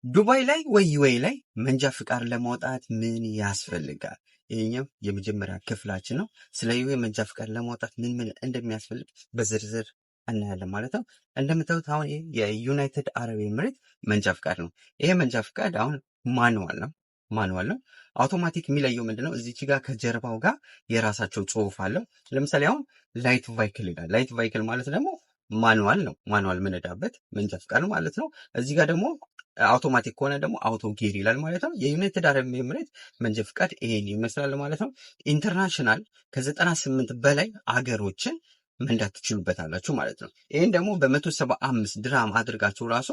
ዱባይ ላይ ወይ ዩኤኢ ላይ መንጃ ፍቃድ ለማውጣት ምን ያስፈልጋል? ይሄኛው የመጀመሪያ ክፍላችን ነው። ስለ ዩኤኢ መንጃ ፍቃድ ለማውጣት ምን እንደሚያስፈልግ በዝርዝር እናያለን ማለት ነው። እንደምታዩት አሁን ይሄ የዩናይትድ አረብ ኤምሬት መንጃ ፍቃድ ነው። ይሄ መንጃ ፍቃድ አሁን ማኑዋል ነው። አውቶማቲክ የሚለየው ምንድነው? እዚች ጋር ከጀርባው ጋር የራሳቸው ጽሁፍ አለው። ለምሳሌ አሁን ላይት ቫይክል ይላል። ላይት ቫይክል ማለት ደግሞ ማኑዋል ነው። ማኑዋል ምንዳበት መንጃ ፍቃድ ማለት ነው። እዚህ ጋር ደግሞ አውቶማቲክ ከሆነ ደግሞ አውቶ ጌር ይላል ማለት ነው። የዩናይትድ አረብ ኤምሬት መንጃ ፍቃድ ይሄን ይመስላል ማለት ነው። ኢንተርናሽናል ከ98 በላይ አገሮችን መንዳት ትችሉበታላችሁ ማለት ነው። ይህን ደግሞ በ175 ድርሃም አድርጋችሁ ራሱ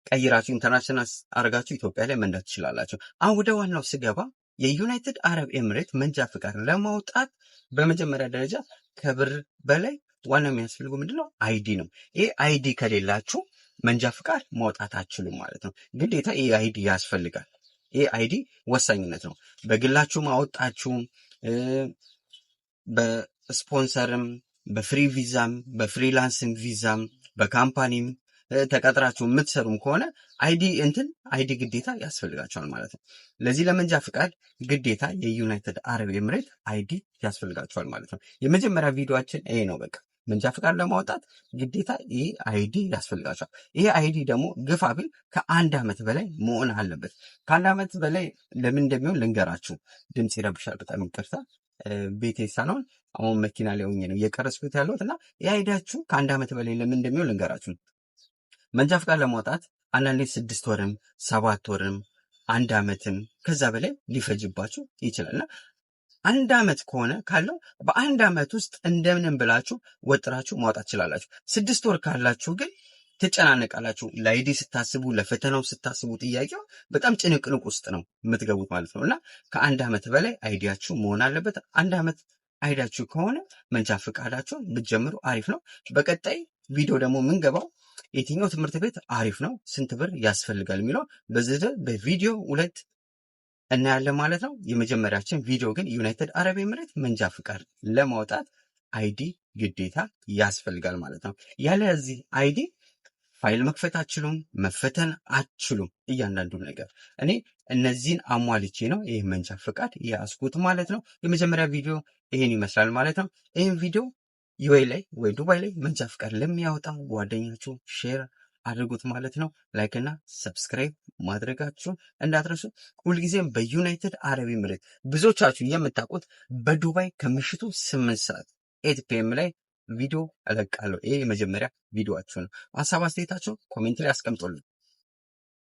ቀይራችሁ ኢንተርናሽናል አድርጋችሁ ኢትዮጵያ ላይ መንዳት ትችላላችሁ። አሁን ወደ ዋናው ስገባ የዩናይትድ አረብ ኤምሬት መንጃ ፍቃድ ለማውጣት በመጀመሪያ ደረጃ ከብር በላይ ዋና የሚያስፈልገው ምንድነው? አይዲ ነው። ይሄ አይዲ ከሌላችሁ መንጃ ፍቃድ ማውጣት አትችሉም ማለት ነው። ግዴታ ይሄ አይዲ ያስፈልጋል። ይሄ አይዲ ወሳኝነት ነው። በግላችሁ ማወጣችሁም በስፖንሰርም በፍሪ ቪዛም በፍሪላንስም ቪዛም በካምፓኒም ተቀጥራችሁ የምትሰሩም ከሆነ አይዲ ግዴታ ያስፈልጋቸዋል ማለት ነው። ለዚህ ለመንጃ ፍቃድ ግዴታ የዩናይትድ አረብ ኤምሬት አይዲ ያስፈልጋቸዋል ማለት ነው። የመጀመሪያ ቪዲዮአችን ይሄ ነው። በቃ መንጃ ፍቃድ ለማውጣት ግዴታ ይሄ አይዲ ያስፈልጋቸዋል። ይሄ አይዲ ደግሞ ግፋ ቢል ከ1 ዓመት በላይ መሆን አለበት። ከ1 ዓመት በላይ ለምን እንደሚሆን ልንገራችሁ። ድምፅ ይረብሻል፣ በጣም ይቅርታ። ቤቴ ሳልሆን አሁን መኪና ላይ ሆኜ ነው እየቀረስኩት ያለሁት እና የአይዳችሁ ከ1 ዓመት በላይ ለምን እንደሚሆን ልንገራችሁ። መንጃ ፍቃድ ለማውጣት አንዳንዴ 6 ወርም 7 ወርም 1 ዓመትም ከዛ በላይ ሊፈጅባችሁ ይችላል እና 1 ዓመት ከሆነ ካለው በ1 ዓመት ውስጥ እንደምንም ብላችሁ ወጥራችሁ ማውጣት ትችላላችሁ። 6 ወር ካላችሁ ግን ትጨናነቃላችሁ። ለአይዲ ስታስቡ፣ ለፈተናው ስታስቡ ጥያቄው በጣም ጭንቅንቅ ውስጥ ነው የምትገቡት ማለት ነው እና ከ1 ዓመት በላይ አይዲያችሁ መሆን አለበት። 1 ዓመት አይዳችሁ ከሆነ መንጃ ፍቃዳችሁን ብትጀምሩ አሪፍ ነው። በቀጣይ ቪዲዮ ደግሞ የምንገባው የትኛው ትምህርት ቤት አሪፍ ነው፣ ስንት ብር ያስፈልጋል የሚለው በዝርዝር በቪዲዮ 2 እናያለን ማለት ነው። የመጀመሪያችን ቪዲዮ ግን ዩናይትድ አረብ ኤምሬት መንጃ ፍቃድ ለማውጣት አይዲ ግዴታ ያስፈልጋል ማለት ነው። ያለዚህ አይዲ ፋይል መክፈት አትችሉም፣ መፈተን አትችሉም። እያንዳንዱ ነገር እኔ እነዚህን አሟልቼ ነው ይህ መንጃ ፍቃድ ያስኩት ማለት ነው። የመጀመሪያ ቪዲዮ ይሄን ይመስላል ማለት ነው። ይህን ቪዲዮ ዩኤኢ ላይ ወይ ዱባይ ላይ መንጃ ፍቃድ ለሚያወጣ ጓደኛችሁ ሼር አድርጉት ማለት ነው። ላይክ እና ሰብስክራይብ ማድረጋችሁን እንዳትረሱ። ሁልጊዜም በዩናይትድ አረብ ኤምሬት ብዙዎቻችሁ የምታውቁት በዱባይ ከምሽቱ 8 ሰዓት 8 ፒኤም ላይ ቪዲዮ እለቃለሁ። ይሄ የመጀመሪያ ቪዲዮአችሁ ነው። ሀሳብ አስተያየታችሁ ኮሜንት ላይ አስቀምጡልኝ።